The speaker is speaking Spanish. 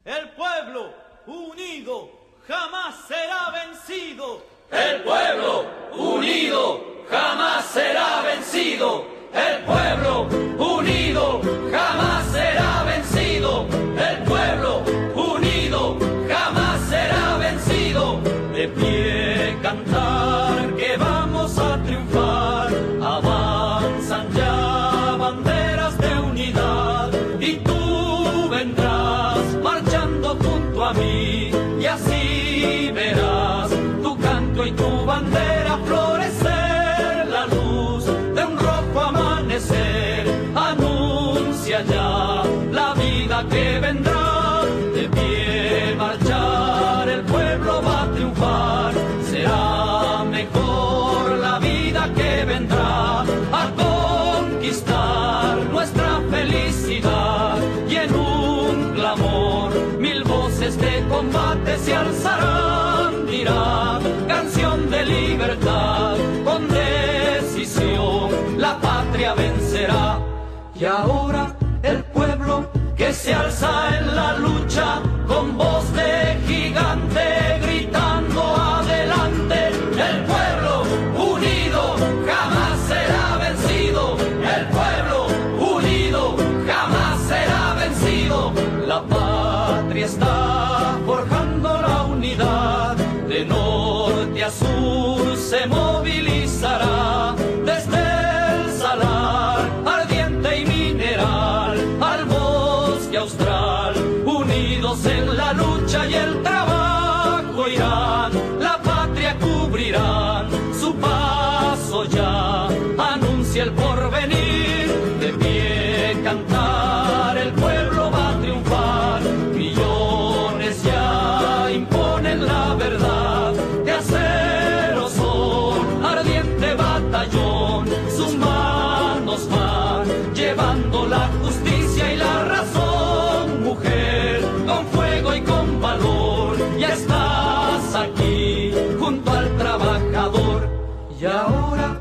El pueblo unido jamás será vencido. El pueblo unido jamás será vencido. El pueblo unido jamás será vencido. El pueblo unido jamás será vencido. De pie cantar que vamos a triunfar. Avanzan ya banderas de unidad y tú vendrás marchando junto a mí y así verás tu canto y tu bandera florecer. La luz de un rojo amanecer anuncia ya la vida que vendrá. De pie marchar el pueblo va a triunfar. Será mejor la vida que vendrá a conquistar nuestra felicidad. Y en un clamor mil voces de combate se alzarán, dirán canción de libertad. Con decisión la patria vencerá. Y ahora el pueblo que se alza en la lucha con voz de gigante gritando adelante. El pueblo unido jamás será vencido. El pueblo unido jamás será vencido. La patria está forjando la unidad. De norte a sur se movilizará. Desde el salar ardiente y mineral al bosque austral. Unidos en la lucha y el trabajo irán. La patria cubrirán. Su paso ya anuncia el porvenir. De pie cantar el pueblo va a triunfar. Millones ya imponen la verdad. De acero son ardiente batallón. Sus manos van llevando la justicia y la razón. Mujer, con fuego y con valor, ya estás aquí junto al trabajador. Y ahora